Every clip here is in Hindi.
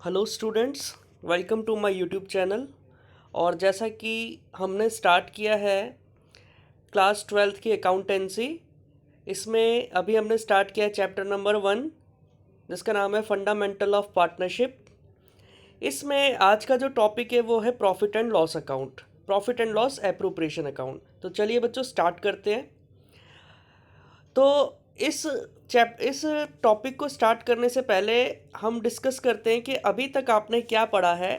Hello students, welcome to my YouTube channel. और जैसा कि हमने स्टार्ट किया है क्लास 12th की अकाउंटेंसी, इसमें अभी हमने स्टार्ट किया है चैप्टर नंबर 1, जिसका नाम है फंडामेंटल ऑफ पार्टनरशिप। इसमें आज का जो टॉपिक है वो है profit and loss account, profit and loss appropriation account. तो चलिए बच्चों स्टार्ट करते हैं। तो इस टॉपिक को स्टार्ट करने से पहले हम डिस्कस करते हैं कि अभी तक आपने क्या पढ़ा है।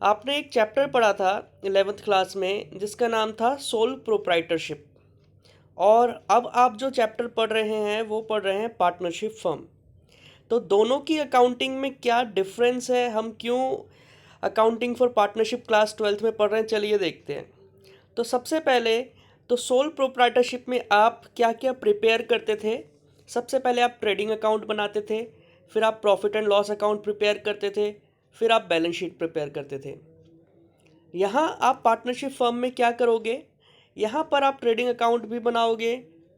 आपने एक चैप्टर पढ़ा था 11th क्लास में जिसका नाम था सोल प्रोप्राइटरशिप, और अब आप जो चैप्टर पढ़ रहे हैं वो पढ़ रहे हैं पार्टनरशिप फर्म। तो दोनों की अकाउंटिंग में क्या डिफरेंस है, हम क्यों accounting for partnership class 12th में पढ़ रहे हैं, चलिए देखते हैं। तो सबसे पहले तो सोल प्रोप्राइटरशिप में आप क्या क्या प्रिपेयर करते थे। सबसे पहले आप ट्रेडिंग अकाउंट बनाते थे, फिर आप profit and loss account prepare करते थे, फिर आप बैलेंस शीट प्रिपेयर करते थे। यहाँ आप पार्टनरशिप फर्म में क्या करोगे, यहाँ पर आप ट्रेडिंग अकाउंट भी बनाओगे,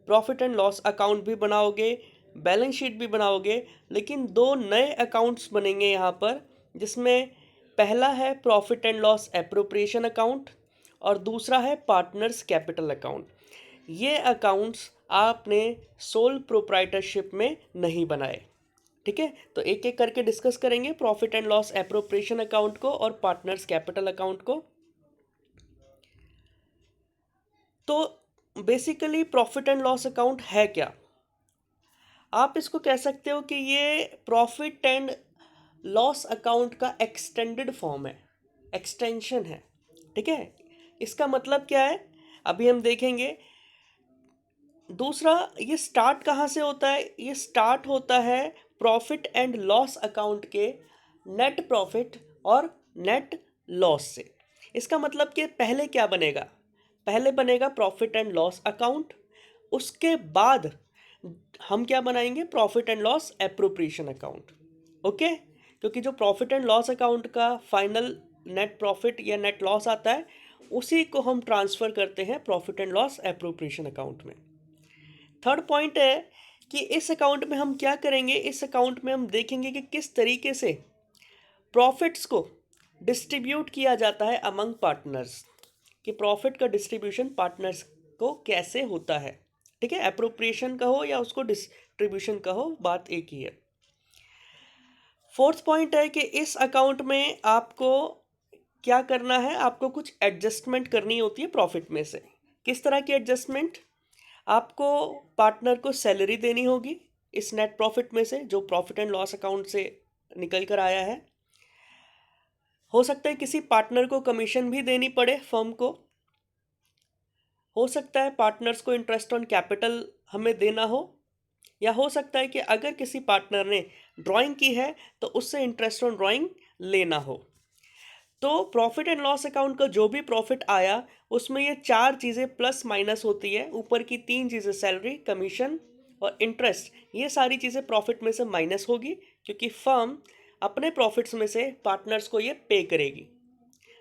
प्रॉफिट एंड लॉस अकाउंट भी बनाओगे, बैलेंस शीट भी बनाओगे, लेकिन दो नए अकाउंट्स बनेंगे यहाँ पर, जिसमें पहला है profit and loss appropriation account और दूसरा है पार्टनर्स कैपिटल अकाउंट। ये अकाउंट्स आपने सोल प्रोप्राइटरशिप में नहीं बनाए। ठीक है, तो एक एक करके डिस्कस करेंगे profit and loss appropriation account को और पार्टनर्स कैपिटल अकाउंट को। तो basically profit and loss account है क्या? आप इसको कह सकते हो कि ये प्रॉफिट एंड लॉस अकाउंट का एक्सटेंडेड फॉर्म है, एक्सटेंशन है। ठीक है, इसका मतलब क्या है अभी हम देखेंगे। दूसरा, ये स्टार्ट कहाँ से होता है? ये स्टार्ट होता है प्रॉफिट एंड लॉस अकाउंट के नेट प्रॉफिट और नेट लॉस से। इसका मतलब कि पहले क्या बनेगा? पहले बनेगा प्रॉफिट एंड लॉस अकाउंट, उसके बाद हम क्या बनाएंगे? Profit and loss appropriation account. Okay, क्योंकि जो प्रॉफिट एंड लॉस अकाउंट का फाइनल नेट प्रॉफिट या नेट लॉस आता है, उसी को हम ट्रांसफ़र करते हैं profit and loss appropriation account में। थर्ड पॉइंट है कि इस अकाउंट में हम क्या करेंगे, इस अकाउंट में हम देखेंगे कि किस तरीके से प्रॉफिट्स को डिस्ट्रीब्यूट किया जाता है अमंग पार्टनर्स, कि प्रॉफिट का डिस्ट्रीब्यूशन पार्टनर्स को कैसे होता है। ठीक है, एप्रोप्रिएशन का हो या उसको डिस्ट्रीब्यूशन का हो, बात एक ही है। फोर्थ पॉइंट है कि इस अकाउंट में आपको क्या करना है, आपको कुछ एडजस्टमेंट करनी होती है प्रॉफिट में से। किस तरह की एडजस्टमेंट? आपको पार्टनर को सैलरी देनी होगी इस नेट प्रॉफिट में से जो प्रॉफिट एंड लॉस अकाउंट से निकल कर आया है। हो सकता है किसी पार्टनर को कमीशन भी देनी पड़े फर्म को। हो सकता है पार्टनर्स को इंटरेस्ट ऑन कैपिटल हमें देना हो, या हो सकता है कि अगर किसी पार्टनर ने ड्राइंग की है तो उससे इंटरेस्ट ऑन ड्राइंग लेना हो। तो प्रॉफिट एंड लॉस अकाउंट का जो भी प्रॉफिट आया उसमें ये चार चीज़ें प्लस माइनस होती है। ऊपर की तीन चीज़ें सैलरी, कमीशन और इंटरेस्ट, ये सारी चीज़ें प्रॉफिट में से माइनस होगी, क्योंकि फर्म अपने प्रॉफिट्स में से पार्टनर्स को ये पे करेगी।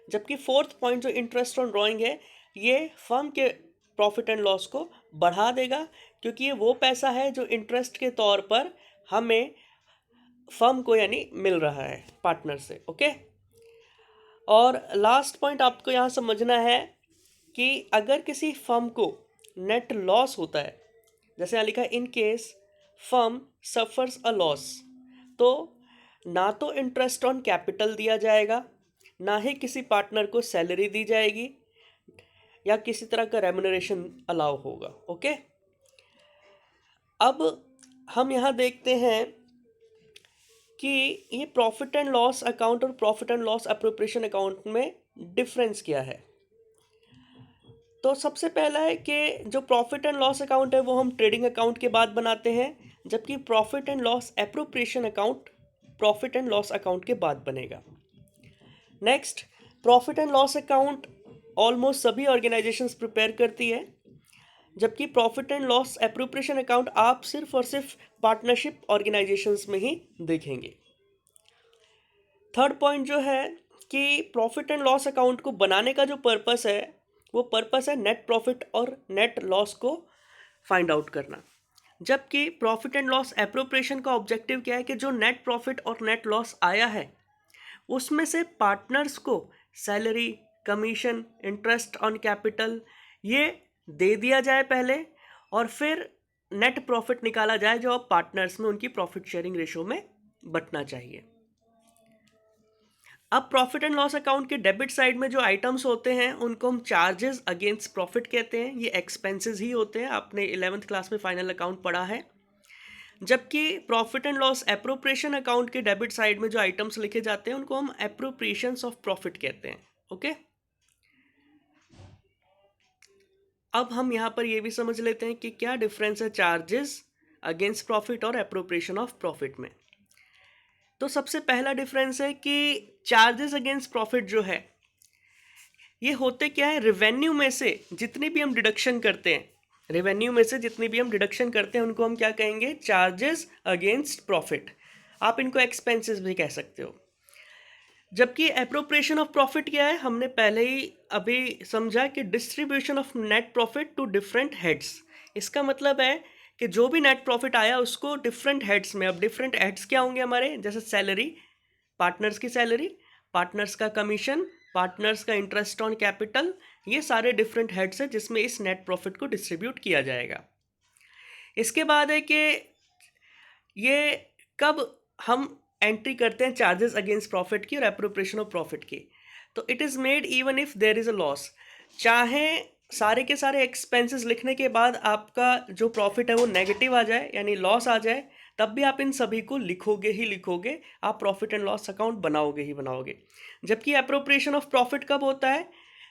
जबकि फोर्थ पॉइंट जो इंटरेस्ट ऑन ड्राइंग है, ये फर्म के प्रॉफिट एंड लॉस को बढ़ा देगा, क्योंकि ये वो पैसा है जो इंटरेस्ट के तौर पर हमें फर्म को यानी मिल रहा है पार्टनर से। ओके, और लास्ट पॉइंट आपको यहाँ समझना है कि अगर किसी फर्म को नेट लॉस होता है, जैसे यहाँ लिखा है in case firm suffers a loss, तो ना तो इंटरेस्ट ऑन कैपिटल दिया जाएगा, ना ही किसी पार्टनर को सैलरी दी जाएगी, या किसी तरह का रेम्युनरेशन अलाउ होगा। ओके, अब हम यहाँ देखते हैं कि ये प्रॉफिट एंड लॉस अकाउंट और profit and loss appropriation account में डिफरेंस क्या है। तो सबसे पहला है कि जो प्रॉफिट एंड लॉस अकाउंट है वो हम ट्रेडिंग अकाउंट के बाद बनाते हैं, जबकि profit and loss appropriation account profit and loss account के बाद बनेगा। Next, profit and loss account almost सभी ऑर्गेनाइजेशंस प्रिपेयर करती है, जबकि profit and loss appropriation account आप सिर्फ और सिर्फ पार्टनरशिप ऑर्गेनाइजेशंस में ही देखेंगे। थर्ड पॉइंट जो है कि प्रॉफिट एंड लॉस अकाउंट को बनाने का जो पर्पस है वो पर्पस है नेट प्रॉफिट और नेट लॉस को फाइंड आउट करना, जबकि प्रॉफिट एंड लॉस एप्रोप्रिएशन का ऑब्जेक्टिव क्या है कि जो नेट प्रॉफिट और नेट लॉस आया है उसमें से पार्टनर्स को salary, commission, interest on capital ये दे दिया जाए पहले, और फिर नेट प्रॉफिट निकाला जाए जो अब पार्टनर्स में उनकी प्रॉफिट शेयरिंग रेशो में बंटना चाहिए। अब प्रॉफिट एंड लॉस अकाउंट के डेबिट साइड में जो आइटम्स होते हैं उनको हम चार्जेस अगेंस्ट प्रॉफिट कहते हैं। ये एक्सपेंसेस ही होते हैं, आपने 11th क्लास में फाइनल अकाउंट पढ़ा है। जबकि profit and loss appropriation account के डेबिट साइड में जो आइटम्स लिखे जाते हैं उनको हम एप्रोप्रिएशंस ऑफ प्रॉफिट कहते हैं। ओके, अब हम यहाँ पर ये भी समझ लेते हैं कि क्या डिफरेंस है चार्जेस अगेंस्ट प्रॉफिट और एप्रोप्रिएशन ऑफ प्रॉफिट में। तो सबसे पहला डिफरेंस है कि चार्जेस अगेंस्ट प्रॉफिट जो है ये होते क्या है, रेवेन्यू में से जितनी भी हम डिडक्शन करते हैं, रेवेन्यू में से जितनी भी हम डिडक्शन करते हैं उनको हम क्या कहेंगे, चार्जेस अगेंस्ट प्रॉफिट। आप इनको एक्सपेंसेस भी कह सकते हो। जबकि एप्रोप्रिएशन ऑफ प्रॉफिट क्या है, हमने पहले ही अभी समझा कि distribution of net profit to different heads. इसका मतलब है कि जो भी नेट प्रॉफिट आया उसको डिफरेंट हेड्स में, अब डिफरेंट हेड्स क्या होंगे हमारे, जैसे सैलरी, पार्टनर्स की सैलरी, पार्टनर्स का कमीशन, पार्टनर्स का इंटरेस्ट ऑन कैपिटल, ये सारे डिफरेंट हेड्स हैं जिसमें इस नेट प्रॉफिट को डिस्ट्रीब्यूट किया जाएगा। इसके बाद है कि ये कब हम एंट्री करते हैं चार्जेस अगेंस्ट प्रॉफिट की और एप्रोप्रिएशन ऑफ प्रॉफिट की, तो it is made even if there is a loss. चाहे सारे के सारे एक्सपेंसेस लिखने के बाद आपका जो प्रॉफिट है वो नेगेटिव आ जाए यानी लॉस आ जाए, तब भी आप इन सभी को लिखोगे ही लिखोगे, आप प्रॉफिट एंड लॉस अकाउंट बनाओगे ही बनाओगे। जबकि एप्रोप्रिएशन ऑफ प्रॉफिट कब होता है,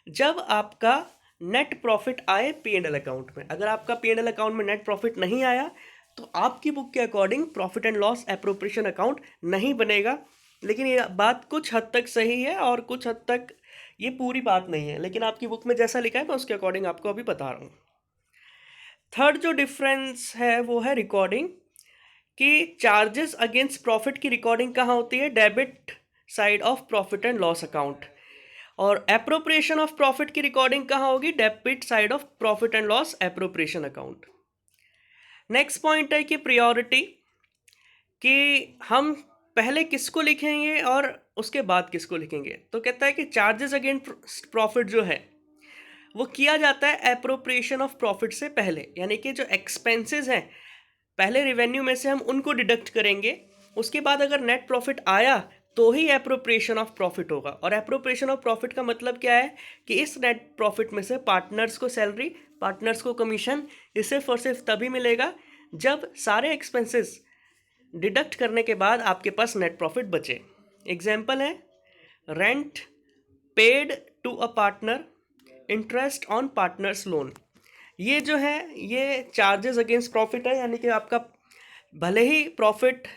जब आपका नेट प्रॉफिट आए पी एंड एल अकाउंट में। अगर आपका पी एंड एल अकाउंट में नेट प्रॉफिट नहीं आया तो आपकी बुक के according profit and loss appropriation account नहीं बनेगा। लेकिन ये बात कुछ हद तक सही है और कुछ हद तक ये पूरी बात नहीं है, लेकिन आपकी बुक में जैसा लिखा है मैं उसके अकॉर्डिंग आपको अभी बता रहा हूँ। थर्ड जो डिफरेंस है वो है रिकॉर्डिंग, कि चार्जेस अगेंस्ट प्रॉफिट की रिकॉर्डिंग कहाँ होती है, debit side of profit and loss account, और एप्रोप्रिएशन ऑफ प्रॉफिट की रिकॉर्डिंग कहाँ होगी, debit side of profit and loss appropriation account. Next point है कि प्रायोरिटी, कि हम पहले किसको लिखेंगे और उसके बाद किसको लिखेंगे। तो कहता है कि चार्जेस अगेंस्ट प्रॉफिट जो है वो किया जाता है एप्रोप्रिएशन ऑफ प्रॉफिट से पहले, यानी कि जो एक्सपेंसेस हैं पहले रेवेन्यू में से हम उनको डिडक्ट करेंगे, उसके बाद अगर नेट प्रॉफिट आया तो ही एप्रोप्रिएशन ऑफ प्रॉफिट होगा। और एप्रोप्रिएशन ऑफ प्रॉफिट का मतलब क्या है कि इस नेट प्रॉफिट में से पार्टनर्स को सैलरी, पार्टनर्स को कमीशन, ये सिर्फ और सिर्फ तभी मिलेगा जब सारे एक्सपेंसेस डिडक्ट करने के बाद आपके पास नेट प्रॉफिट बचे। एग्जाम्पल है rent paid to a partner, interest on partners loan. ये जो है ये चार्जेस अगेंस्ट प्रॉफिट है, यानी कि आपका भले ही प्रॉफिट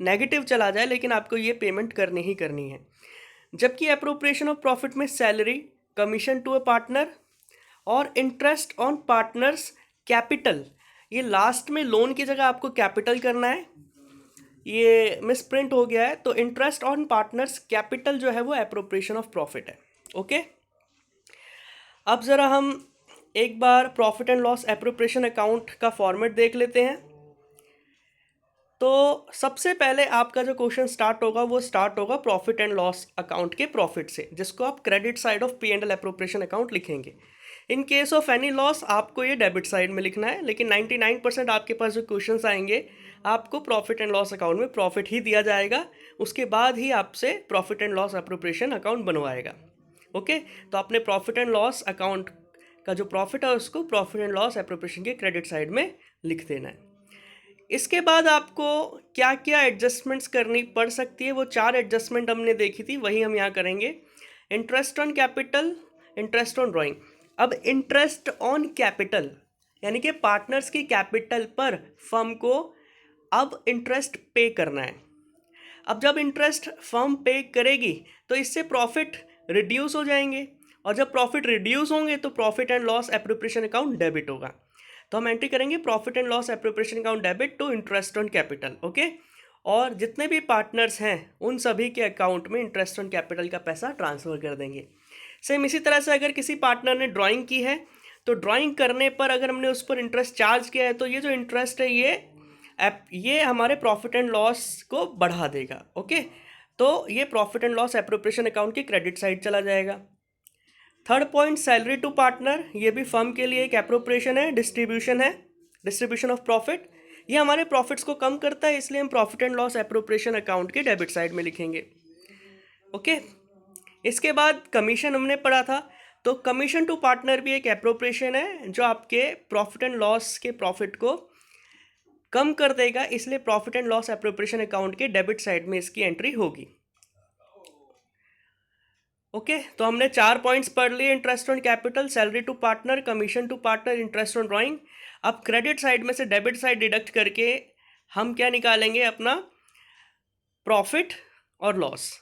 नेगेटिव चला जाए लेकिन आपको ये पेमेंट करनी ही करनी है। जबकि एप्रोप्रिएशन ऑफ प्रॉफिट में salary, commission to a partner और इंटरेस्ट ऑन पार्टनर्स कैपिटल, ये लास्ट में लोन की जगह आपको कैपिटल करना है, ये मिस प्रिंट हो गया है। तो इंटरेस्ट ऑन पार्टनर्स कैपिटल जो है वो एप्रोप्रिएशन ऑफ प्रॉफिट है। ओके, अब ज़रा हम एक बार profit and loss appropriation account का फॉर्मेट देख लेते हैं। तो सबसे पहले आपका जो क्वेश्चन स्टार्ट होगा वो स्टार्ट होगा प्रॉफिट एंड लॉस अकाउंट के प्रॉफिट से, जिसको आप credit side of P and L appropriation account लिखेंगे। In case of any loss आपको ये डेबिट साइड में लिखना है, लेकिन 99% आपके पास जो क्वेश्चंस आएंगे आपको प्रॉफिट एंड लॉस अकाउंट में प्रॉफिट ही दिया जाएगा, उसके बाद ही आपसे profit and loss appropriation account बनवाएगा। ओके, तो आपने प्रॉफिट एंड लॉस अकाउंट का जो प्रॉफिट है उसको प्रॉफिट एंड लॉस एप्रोप्रिएशन के क्रेडिट साइड में लिख देना है। इसके बाद आपको क्या क्या एडजस्टमेंट्स करनी पड़ सकती है, वो 4 एडजस्टमेंट हमने देखी थी, वही हम यहाँ करेंगे। Interest on capital, interest on drawing. अब इंटरेस्ट ऑन कैपिटल यानी कि पार्टनर्स की कैपिटल पर फर्म को अब इंटरेस्ट पे करना है। अब जब इंटरेस्ट फर्म पे करेगी तो इससे प्रॉफिट रिड्यूस हो जाएंगे, और जब प्रॉफिट रिड्यूस होंगे तो profit and loss appropriation account debit होगा। तो हम एंट्री करेंगे profit and loss appropriation account debit to interest on capital. Okay, और जितने भी पार्टनर्स हैं उन सभी के अकाउंट में इंटरेस्ट ऑन कैपिटल का पैसा ट्रांसफ़र कर देंगे। सेम इसी तरह से अगर किसी पार्टनर ने ड्राइंग की है तो ड्राइंग करने पर अगर हमने उस पर इंटरेस्ट चार्ज किया है तो ये जो इंटरेस्ट है ये हमारे प्रॉफिट एंड लॉस को बढ़ा देगा। ओके, तो ये profit and loss appropriation account की क्रेडिट साइड चला जाएगा। Third point, salary to partner, ये भी फर्म के लिए एक एप्रोप्रिएशन है, डिस्ट्रीब्यूशन है, डिस्ट्रीब्यूशन ऑफ प्रॉफिट। ये हमारे प्रॉफिट्स को कम करता है, इसलिए हम profit and loss appropriation account के डेबिट साइड में लिखेंगे। ओके। इसके बाद कमीशन हमने पढ़ा था, तो कमीशन टू पार्टनर भी एक एप्रोप्रिएशन है जो आपके प्रॉफिट एंड लॉस के प्रॉफिट को कम कर देगा, इसलिए profit and loss appropriation account के डेबिट साइड में इसकी एंट्री होगी। ओके तो हमने 4 पॉइंट्स पढ़ लिए, interest on capital, salary to partner, commission to partner, interest on drawing. अब क्रेडिट साइड में से डेबिट साइड डिडक्ट करके हम क्या निकालेंगे, अपना प्रॉफिट और लॉस।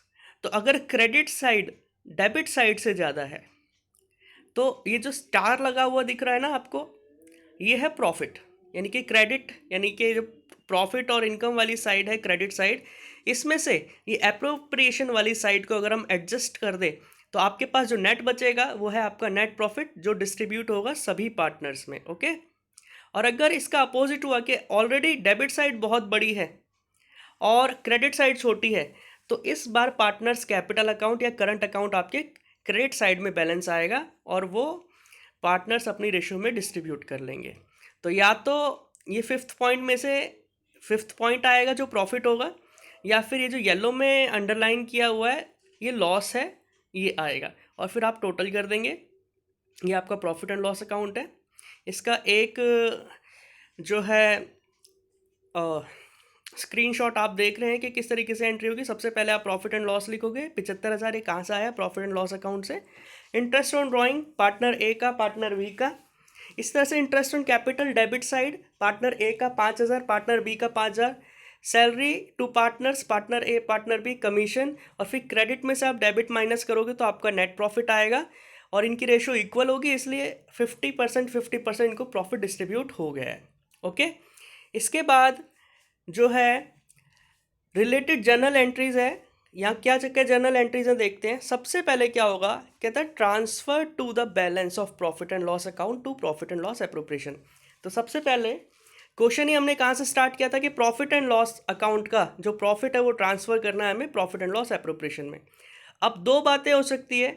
तो अगर क्रेडिट साइड डेबिट साइड से ज़्यादा है तो ये जो स्टार लगा हुआ दिख रहा है ना आपको, ये है प्रॉफिट, यानी कि क्रेडिट, यानी कि जो प्रॉफिट और इनकम वाली साइड है क्रेडिट साइड, इसमें से ये एप्रोप्रिएशन वाली साइड को अगर हम एडजस्ट कर दें तो आपके पास जो नेट बचेगा वो है आपका नेट प्रॉफिट, जो डिस्ट्रीब्यूट होगा सभी पार्टनर्स में। ओके। और अगर इसका अपोजिट हुआ कि ऑलरेडी डेबिट साइड बहुत बड़ी है और क्रेडिट साइड छोटी है, तो इस बार पार्टनर्स कैपिटल अकाउंट या करंट अकाउंट आपके क्रेडिट साइड में बैलेंस आएगा और वो पार्टनर्स अपनी रेशियो में डिस्ट्रीब्यूट कर लेंगे। तो या तो ये फिफ्थ पॉइंट में से फिफ्थ पॉइंट आएगा जो प्रॉफिट होगा, या फिर ये जो येलो में अंडरलाइन किया हुआ है ये लॉस है, ये आएगा, और फिर आप टोटल कर देंगे। ये आपका प्रॉफिट एंड लॉस अकाउंट है। इसका एक जो है स्क्रीनशॉट आप देख रहे हैं कि किस तरीके से एंट्री होगी। सबसे पहले आप प्रॉफिट एंड लॉस लिखोगे, 75,000 ये कहाँ से आया, प्रॉफिट एंड लॉस अकाउंट से। Interest on drawing partner A का, पार्टनर बी का। इस तरह से interest on capital debit side, partner A का 5,000, पार्टनर बी का 5,000। Salary to partners, partner A partner B, commission, और फिर क्रेडिट में से आप डेबिट माइनस करोगे तो आपका नेट प्रॉफिट आएगा, और इनकी रेशो इक्वल होगी, इसलिए 50% इनको प्रॉफिट डिस्ट्रीब्यूट हो गया है। ओके। इसके बाद जो है रिलेटेड जर्नल एंट्रीज है, यहाँ क्या क्या जर्नल एंट्रीज हैं देखते हैं। सबसे पहले क्या होगा, कहता है transfer to the balance of profit and loss account to profit and loss appropriation. तो सबसे पहले क्वेश्चन ही हमने कहाँ से स्टार्ट किया था कि प्रॉफिट एंड लॉस अकाउंट का जो प्रॉफिट है वो ट्रांसफर करना है हमें प्रॉफिट एंड लॉस एप्रोप्रिएशन में। अब दो बातें हो सकती है,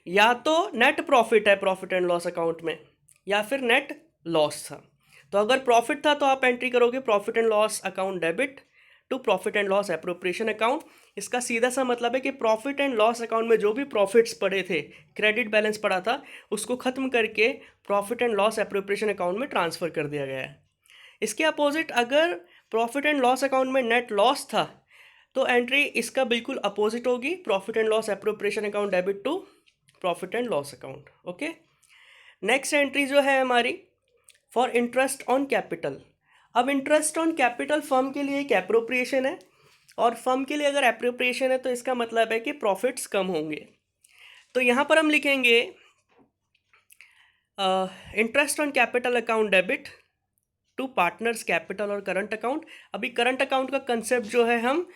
या तो नेट प्रॉफिट है प्रॉफिट एंड लॉस अकाउंट में, या फिर नेट लॉस था। तो अगर प्रॉफिट था तो आप एंट्री करोगे profit and loss account debit to profit and loss appropriation account. इसका सीधा सा मतलब है कि प्रॉफिट एंड लॉस अकाउंट में जो भी प्रॉफिट्स पड़े थे, क्रेडिट बैलेंस पड़ा था, उसको खत्म करके profit and loss appropriation account में ट्रांसफर कर दिया गया है। इसके अपोजिट अगर प्रॉफिट एंड लॉस अकाउंट में नेट लॉस था तो एंट्री इसका बिल्कुल अपोजिट होगी, profit and loss appropriation account debit to profit and loss account. Okay. Next entry जो है हमारी फॉर इंटरेस्ट ऑन कैपिटल। अब इंटरेस्ट ऑन कैपिटल फर्म के लिए एक एप्रोप्रिएशन है, और फर्म के लिए अगर एप्रोप्रिएशन है तो इसका मतलब है कि प्रॉफिट्स कम होंगे। तो यहाँ पर हम लिखेंगे interest on capital account debit to partners capital और करंट अकाउंट। अभी करंट अकाउंट का कंसेप्ट जो है हम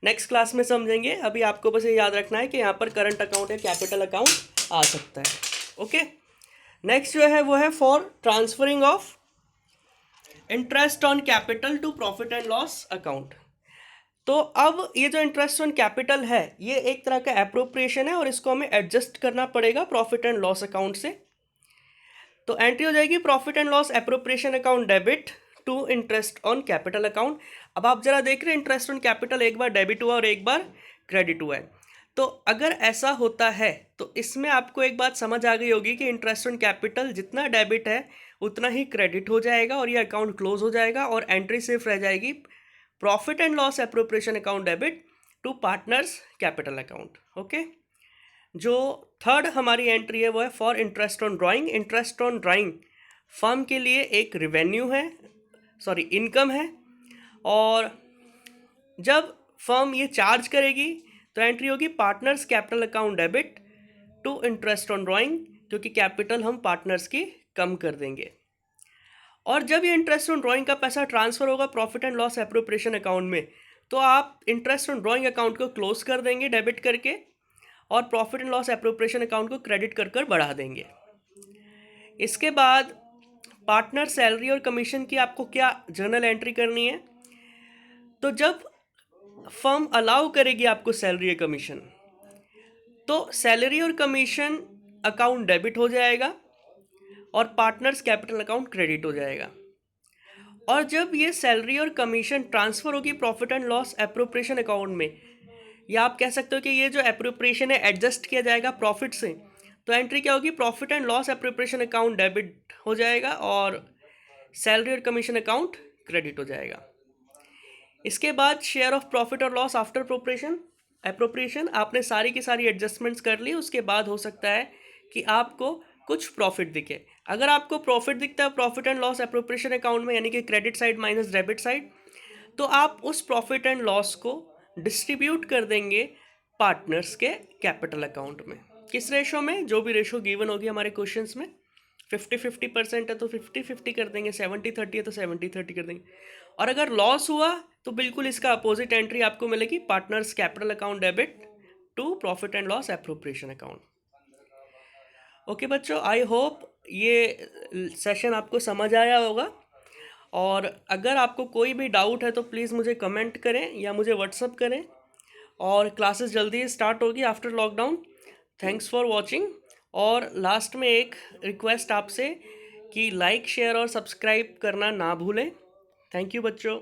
नेक्स्ट क्लास में समझेंगे, अभी आपको बस ये याद रखना है कि यहाँ पर करंट अकाउंट या कैपिटल अकाउंट आ सकता है। ओके। नेक्स्ट जो है वो है for transferring of interest on capital to profit and loss account. तो अब ये जो इंटरेस्ट ऑन कैपिटल है ये एक तरह का एप्रोप्रिएशन है, और इसको हमें एडजस्ट करना पड़ेगा प्रॉफिट एंड लॉस अकाउंट से। तो एंट्री हो जाएगी profit and loss appropriation account debit to interest on capital account. अब आप जरा देख रहे हैं इंटरेस्ट ऑन कैपिटल एक बार डेबिट हुआ और एक बार क्रेडिट हुआ है। तो अगर ऐसा होता है तो इसमें आपको एक बात समझ आ गई होगी कि इंटरेस्ट ऑन कैपिटल जितना डेबिट है उतना ही क्रेडिट हो जाएगा और ये अकाउंट क्लोज हो जाएगा, और एंट्री सिर्फ रह जाएगी profit and loss appropriation account debit to partners capital account. Okay. जो थर्ड हमारी एंट्री है वो है for interest on drawing. Interest on drawing firm के लिए एक रिवेन्यू है, सॉरी इनकम है, और जब फर्म ये चार्ज करेगी तो एंट्री होगी partners capital account debit to interest on drawing, क्योंकि कैपिटल हम पार्टनर्स की कम कर देंगे। और जब ये इंटरेस्ट ऑन ड्राइंग का पैसा ट्रांसफर होगा profit and loss appropriation account में, तो आप इंटरेस्ट ऑन ड्राइंग अकाउंट को क्लोज कर देंगे डेबिट करके, और profit and loss appropriation account को क्रेडिट कर कर बढ़ा देंगे। इसके बाद पार्टनर सैलरी और कमीशन की आपको क्या जर्नल एंट्री करनी है। तो जब फर्म अलाउ करेगी आपको सैलरी या कमीशन, तो सैलरी और कमीशन अकाउंट डेबिट हो जाएगा और पार्टनर्स कैपिटल अकाउंट क्रेडिट हो जाएगा। और जब ये सैलरी और कमीशन ट्रांसफ़र होगी profit and loss appropriation account में, या आप कह सकते हो कि ये जो एप्रोप्रिएशन है एडजस्ट किया जाएगा प्रॉफिट से, तो एंट्री क्या होगी, profit and loss appropriation account debit हो जाएगा और सैलरी और कमीशन अकाउंट क्रेडिट हो जाएगा। इसके बाद शेयर ऑफ प्रॉफिट और लॉस आफ्टर एप्रोप्रिएशन आपने सारी की सारी एडजस्टमेंट्स कर ली, उसके बाद हो सकता है कि आपको कुछ प्रॉफिट दिखे। अगर आपको प्रॉफिट दिखता है profit and loss appropriation account में, यानी कि credit side minus debit side, तो आप उस प्रॉफिट एंड लॉस को डिस्ट्रीब्यूट कर देंगे पार्टनर्स के कैपिटल अकाउंट में। किस रेशो में, जो भी रेशो गिवन होगी हमारे क्वेश्चंस में, 50-50% है तो 50-50 कर देंगे, 70-30 है तो 70-30 कर देंगे। और अगर लॉस हुआ तो बिल्कुल इसका अपोजिट एंट्री आपको मिलेगी, partners capital account debit to profit and loss appropriation account. Okay बच्चों, आई होप ये सेशन आपको समझ आया होगा। और अगर आपको कोई भी डाउट है तो प्लीज़ मुझे कमेंट करें या मुझे व्हाट्सअप करें। और क्लासेस जल्दी ही स्टार्ट होगी after lockdown. Thanks for watching. और लास्ट में एक रिक्वेस्ट आपसे कि लाइक शेयर और सब्सक्राइब करना ना भूलें। थैंक यू बच्चों।